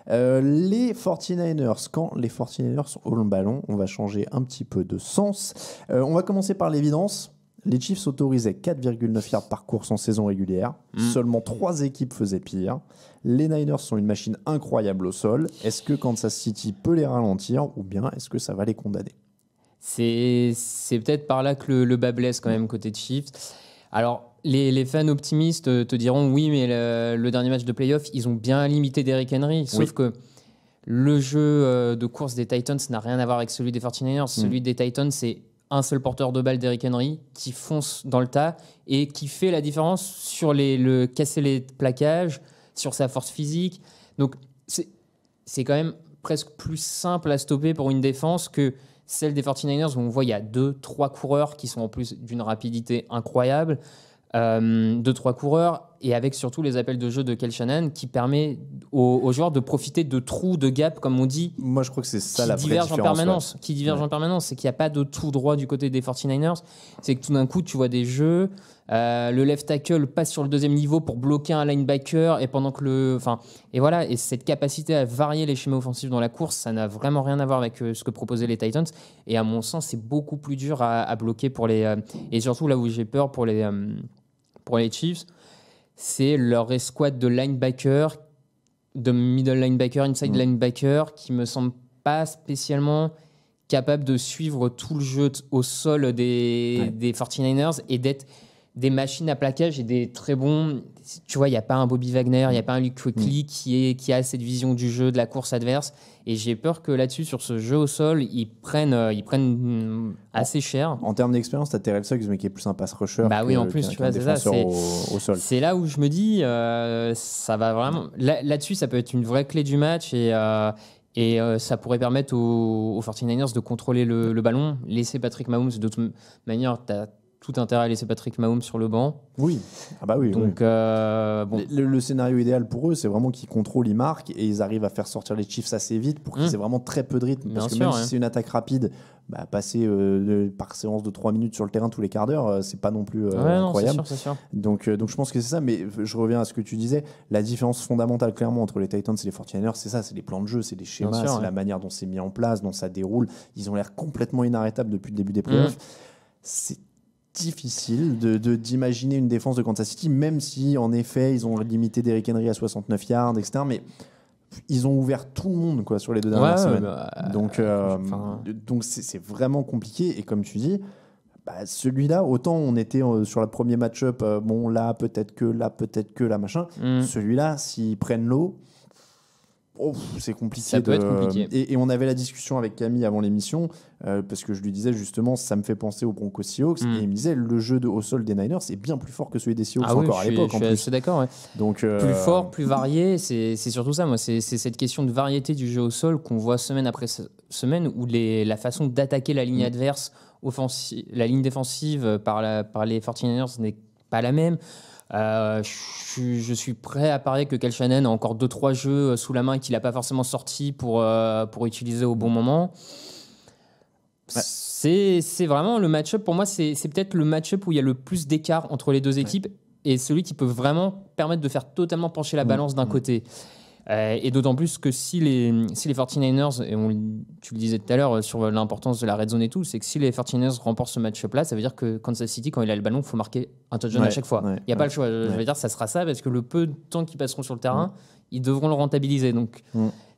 Les 49ers, quand les 49ers ont le ballon, on va changer un petit peu de sens. On va commencer par l'évidence. Les Chiefs autorisaient 4,9 yards par course en saison régulière. Seulement 3 équipes faisaient pire. Les Niners sont une machine incroyable au sol. Est-ce que Kansas City peut les ralentir ou bien est-ce que ça va les condamner ? C'est peut-être par là que le bas blesse quand même côté Chiefs. Alors, les fans optimistes te diront oui, mais le dernier match de playoff, ils ont bien limité Derrick Henry. Sauf que le jeu de course des Titans n'a rien à voir avec celui des 49ers. Celui des Titans, c'est un seul porteur de balle, Derrick Henry, qui fonce dans le tas et qui fait la différence sur le casser les plaquages, sur sa force physique. Donc, c'est quand même presque plus simple à stopper pour une défense que celle des 49ers où on voit il y a 2-3 coureurs qui sont en plus d'une rapidité incroyable. 2-3 coureurs et avec surtout les appels de jeu de Kyle Shanahan qui permet aux joueurs de profiter de trous, de gaps, comme on dit. Moi, je crois que c'est ça la vraie différence. Qui divergent en permanence. C'est qu'il n'y a pas de tout droit du côté des 49ers. C'est que tout d'un coup, tu vois des jeux. Le left tackle passe sur le deuxième niveau pour bloquer un linebacker et pendant que et voilà. Et cette capacité à varier les schémas offensifs dans la course, ça n'a vraiment rien à voir avec ce que proposaient les Titans. Et à mon sens, c'est beaucoup plus dur à bloquer pour les. Et surtout là où j'ai peur pour les Chiefs, c'est leur escouade de linebacker, de middle linebacker, inside linebacker, qui me semble pas spécialement capable de suivre tout le jeu au sol des 49ers et d'être des machines à plaquage et des très bons. Tu vois, il n'y a pas un Bobby Wagner, il n'y a pas un Luke Kuechly qui a cette vision du jeu, de la course adverse. Et j'ai peur que là-dessus, sur ce jeu au sol, ils prennent assez cher. En termes d'expérience, t'as Terrell Suggs, mais qui est plus un pass rusher. Bah oui, en plus, tu vois, c'est ça. Au sol. C'est là où je me dis, ça va vraiment. Là-dessus, ça peut être une vraie clé du match et ça pourrait permettre aux 49ers de contrôler le ballon, laisser Patrick Mahomes. De toute manière, t'as tout intérêt à laisser Patrick Mahomes sur le banc. Oui. Ah bah oui. Donc, bon. Le scénario idéal pour eux, c'est vraiment qu'ils contrôlent, ils marquent et ils arrivent à faire sortir les Chiefs assez vite pour qu'ils aient vraiment très peu de rythme. Parce que même si c'est une attaque rapide, passer par séance de 3 minutes sur le terrain tous les quarts d'heure, c'est pas non plus incroyable. Non, c'est sûr. Donc je pense que c'est ça. Mais je reviens à ce que tu disais. La différence fondamentale, clairement, entre les Titans et les 49ers, c'est ça. C'est les plans de jeu, c'est les schémas, c'est la manière dont c'est mis en place, dont ça déroule. Ils ont l'air complètement inarrêtables depuis le début des playoffs. C'est difficile d'imaginer une défense de Kansas City, même si en effet ils ont limité Derrick Henry à 69 yards, etc. Mais ils ont ouvert tout le monde sur les 2 dernières semaines. Donc c'est vraiment compliqué. Et comme tu dis, celui-là, autant on était sur le premier match-up, là peut-être que là machin. Celui-là, s'ils prennent l'eau, c'est compliqué. Ça peut être compliqué. Et on avait la discussion avec Camille avant l'émission, parce que je lui disais justement, ça me fait penser aux Broncos Seahawks, et il me disait, le jeu au sol des Niners est bien plus fort que celui des Seahawks à l'époque. Je suis d'accord. Ouais. Donc, plus fort, plus varié, c'est surtout ça. Moi, c'est cette question de variété du jeu au sol qu'on voit semaine après semaine, où la façon d'attaquer la ligne adverse, la ligne défensive par les 49ers n'est pas la même. Je suis prêt à parier que Kyle Shanahan a encore 2-3 jeux sous la main qu'il n'a pas forcément sortis pour utiliser au bon moment. C'est vraiment le match-up. Pour moi, c'est peut-être le match-up où il y a le plus d'écart entre les deux équipes et celui qui peut vraiment permettre de faire totalement pencher la balance d'un côté. Et d'autant plus que si les 49ers, et tu le disais tout à l'heure sur l'importance de la red zone et tout, c'est que si les 49ers remportent ce match-up-là, ça veut dire que Kansas City, quand il a le ballon, il faut marquer un touchdown à chaque fois. Il n'y a pas le choix. Je veux dire, ça sera ça, parce que le peu de temps qu'ils passeront sur le terrain, ils devront le rentabiliser. Donc,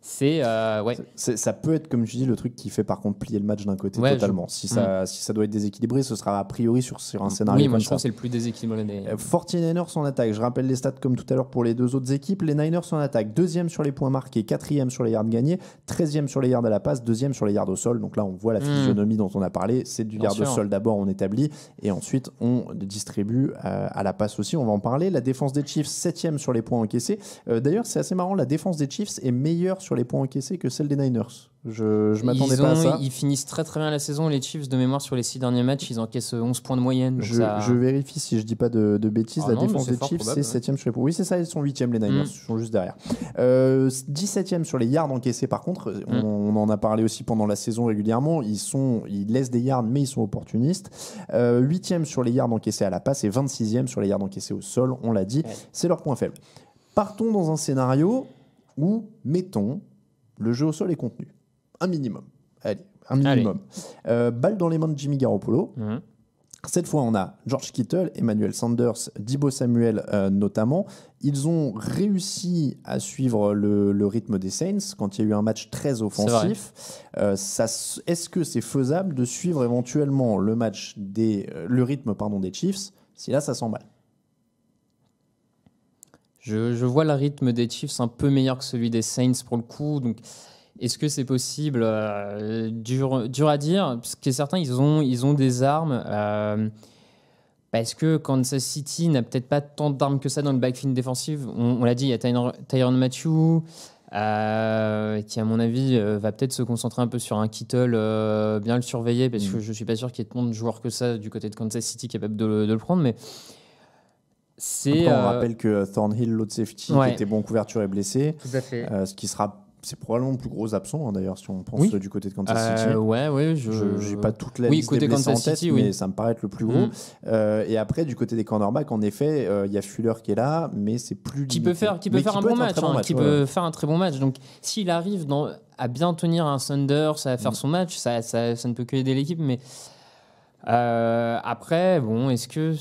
ça peut être, comme tu dis, le truc qui fait par contre plier le match d'un côté totalement. Si ça doit être déséquilibré, ce sera a priori sur un scénario. Oui, moi je pense que c'est le plus déséquilibré. 49ers en attaque. Je rappelle les stats comme tout à l'heure pour les 2 autres équipes. Les Niners en attaque, 2e sur les points marqués, 4e sur les yards gagnés, 13e sur les yards à la passe, 2e sur les yards au sol. Donc là, on voit la physionomie dont on a parlé. C'est du yard au sol d'abord, on établit, et ensuite on distribue à la passe aussi. On va en parler. La défense des Chiefs, 7e sur les points encaissés. D'ailleurs, c'est assez marrant. La défense des Chiefs est meilleure sur les points encaissés que celle des Niners. Je m'attendais pas à ça. Ils finissent très très bien la saison, les Chiefs, de mémoire. Sur les 6 derniers matchs, ils encaissent 11 points de moyenne. Je vérifie si je dis pas de bêtises. La défense des Chiefs, c'est 7e sur les points. Oui, c'est ça, ils sont 8e, les Niners. Ils sont juste derrière. 17e sur les yards encaissés, par contre. On en a parlé aussi pendant la saison régulièrement. Ils laissent des yards, mais ils sont opportunistes. 8e sur les yards encaissés à la passe et 26e sur les yards encaissés au sol. On l'a dit, c'est leur point faible. Partons dans un scénario ou mettons le jeu au sol est contenu. Un minimum. Allez, un minimum. Balle dans les mains de Jimmy Garoppolo. Cette fois, on a George Kittle, Emmanuel Sanders, Deebo Samuel notamment. Ils ont réussi à suivre le rythme des Saints quand il y a eu un match très offensif. Est-ce que c'est faisable de suivre éventuellement le rythme des Chiefs si là, ça s'emballe? Je vois le rythme des Chiefs un peu meilleur que celui des Saints pour le coup. Donc, est-ce que c'est possible? Dur à dire. Parce que certains, ils ont des armes. Parce que Kansas City n'a peut-être pas tant d'armes que ça dans le backfield défensif. On l'a dit, il y a Tyrann Mathieu, qui, à mon avis, va peut-être se concentrer un peu sur un Kittle, bien le surveiller, parce que je ne suis pas sûr qu'il y ait tant de joueurs que ça du côté de Kansas City capables de le prendre. Mais après, on rappelle que Thornhill, l'autre safety, qui était bon en couverture, est blessé. Tout à fait. C'est probablement le plus gros absent, d'ailleurs, si on pense du côté de Kansas City. Je n'ai pas toute la liste des blessés en tête, mais ça me paraît être le plus gros. Et après, du côté des cornerbacks, en effet, il y a Fuller qui est là, mais c'est plus qui peut faire un bon match, qui peut faire un très bon match. Donc, s'il arrive à bien tenir un Sanders, à faire son match, ça ne peut que aider l'équipe. Mais après, est-ce que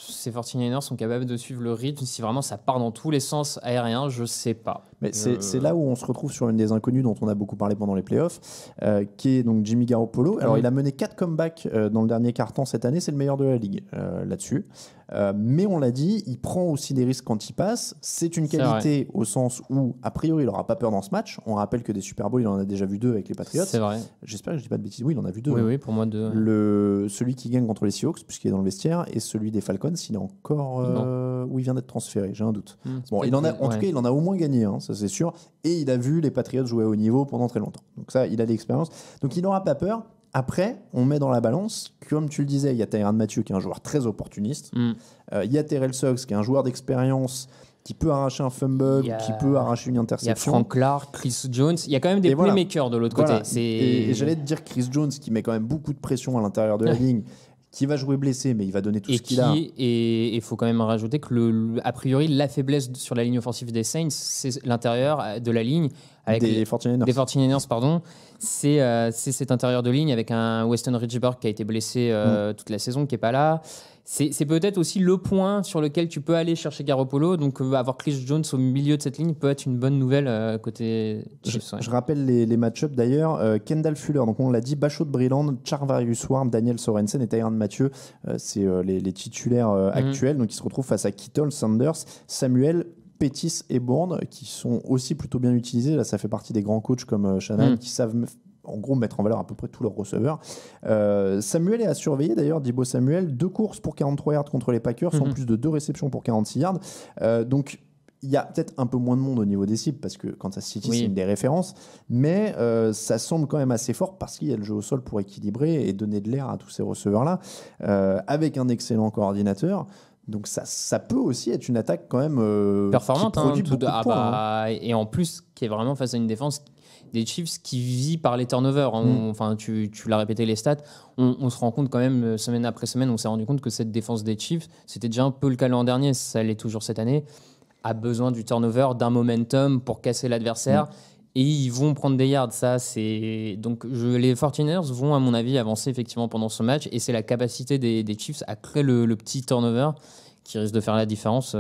ces 49ers sont capables de suivre le rythme si vraiment ça part dans tous les sens aériens? Je sais pas. Mais c'est là où on se retrouve sur une des inconnues dont on a beaucoup parlé pendant les playoffs, qui est donc Jimmy Garoppolo. Alors, il a mené 4 comebacks dans le dernier quart-temps cette année, c'est le meilleur de la ligue là-dessus. Mais on l'a dit, il prend aussi des risques quand il passe. C'est une qualité au sens où, a priori, il n'aura pas peur dans ce match. On rappelle que des Super Bowls, il en a déjà vu 2 avec les Patriots. C'est vrai. J'espère que je ne dis pas de bêtises. Oui, il en a vu 2. Oui, pour moi 2. Celui qui gagne contre les Seahawks, puisqu'il est dans le vestiaire, et celui des Falcons, il est encore où il vient d'être transféré. J'ai un doute. En tout cas, il en a au moins gagné, ça c'est sûr. Et il a vu les Patriots jouer au haut niveau pendant très longtemps. Donc ça, il a l'expérience. Donc il n'aura pas peur. Après, on met dans la balance, comme tu le disais, il y a Tyrann Mathieu qui est un joueur très opportuniste. Il y a Terrell Suggs qui est un joueur d'expérience qui peut arracher un fumble, qui peut arracher une interception. Il y a Frank Clark, Chris Jones. Il y a quand même des playmakers de l'autre côté. Et j'allais te dire Chris Jones qui met quand même beaucoup de pression à l'intérieur de la ligne, qui va jouer blessé, mais il va donner tout ce qu'il a. Et il faut quand même rajouter que, a priori, la faiblesse sur la ligne offensive des Saints, c'est l'intérieur de la ligne. Avec des 49ers, pardon. C'est cet intérieur de ligne avec un Weston Ridgeberg qui a été blessé toute la saison, qui n'est pas là. C'est peut-être aussi le point sur lequel tu peux aller chercher Garoppolo. Donc, avoir Chris Jones au milieu de cette ligne peut être une bonne nouvelle côté Chiefs. Je rappelle les match-ups d'ailleurs. Kendall Fuller, donc on l'a dit, Bachot de Breland, Charvarius Ward, Daniel Sorensen et Tyrann Mathieu. C'est les titulaires actuels. Donc, ils se retrouvent face à Kittle, Sanders, Samuel, Pettis et Bourne, qui sont aussi plutôt bien utilisés. Là, ça fait partie des grands coachs comme Shanahan qui savent en gros mettre en valeur à peu près tous leurs receveurs. Samuel est à surveiller d'ailleurs, Deebo Samuel, 2 courses pour 43 yards contre les Packers, en plus de 2 réceptions pour 46 yards. Donc il y a peut-être un peu moins de monde au niveau des cibles parce que Kansas City c'est une des références, mais ça semble quand même assez fort parce qu'il y a le jeu au sol pour équilibrer et donner de l'air à tous ces receveurs-là, avec un excellent coordinateur. Donc ça peut aussi être une attaque quand même performante, qui produit beaucoup de points, et en plus qui est vraiment face à une défense des Chiefs qui vit par les turnovers. Enfin, tu l'as répété les stats. On se rend compte quand même semaine après semaine, on s'est rendu compte que cette défense des Chiefs, c'était déjà un peu le cas l'an dernier, ça l'est toujours cette année, a besoin du turnover, d'un momentum pour casser l'adversaire. Et ils vont prendre des yards. Donc les 49ers vont, à mon avis, avancer effectivement pendant ce match. Et c'est la capacité des Chiefs à créer le petit turnover qui risque de faire la différence.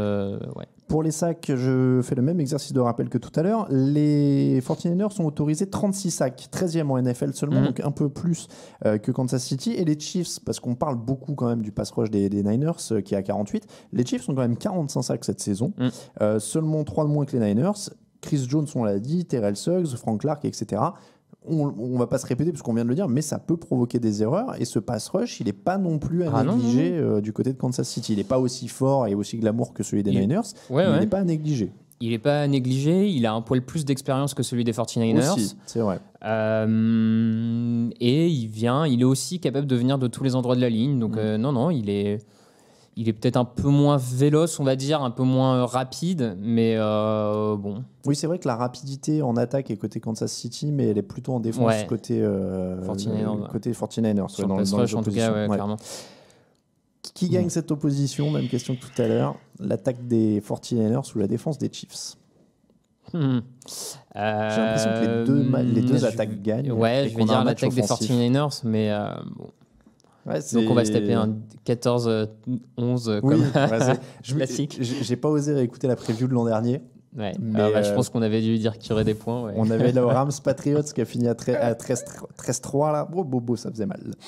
Pour les sacs, je fais le même exercice de rappel que tout à l'heure. Les 49ers sont autorisés 36 sacs, 13e en NFL seulement, donc un peu plus que Kansas City. Et les Chiefs, parce qu'on parle beaucoup quand même du pass rush des Niners, qui est à 48, les Chiefs ont quand même 45 sacs cette saison, seulement 3 de moins que les Niners. Chris Jones, on l'a dit, Terrell Suggs, Frank Clark, etc. On ne va pas se répéter parce qu'on vient de le dire, mais ça peut provoquer des erreurs. Et ce pass rush, il n'est pas non plus à négliger du côté de Kansas City. Il n'est pas aussi fort et aussi glamour que celui des Niners, mais il n'est pas à négliger. Il n'est pas à négliger. Il a un poil plus d'expérience que celui des 49ers. Aussi, c'est vrai. Et il est aussi capable de venir de tous les endroits de la ligne. Donc non, il est peut-être un peu moins véloce, on va dire, un peu moins rapide, mais bon. Oui, c'est vrai que la rapidité en attaque est côté Kansas City, mais elle est plutôt en défense côté 49ers. Sur le pass rush, en tout cas, clairement. Qui gagne cette opposition? Même question que tout à l'heure. L'attaque des 49ers ou la défense des Chiefs? J'ai l'impression que les deux attaques gagnent. Ouais, je vais dire l'attaque des 49ers, mais bon. Ouais, donc on va se taper un 14-11 comme classique. J'ai pas osé réécouter la preview de l'an dernier. Ouais. Mais je pense qu'on avait dû dire qu'il y aurait des points. Ouais. On avait le Rams Patriots qui a fini à 13-3 là. Beau, ça faisait mal.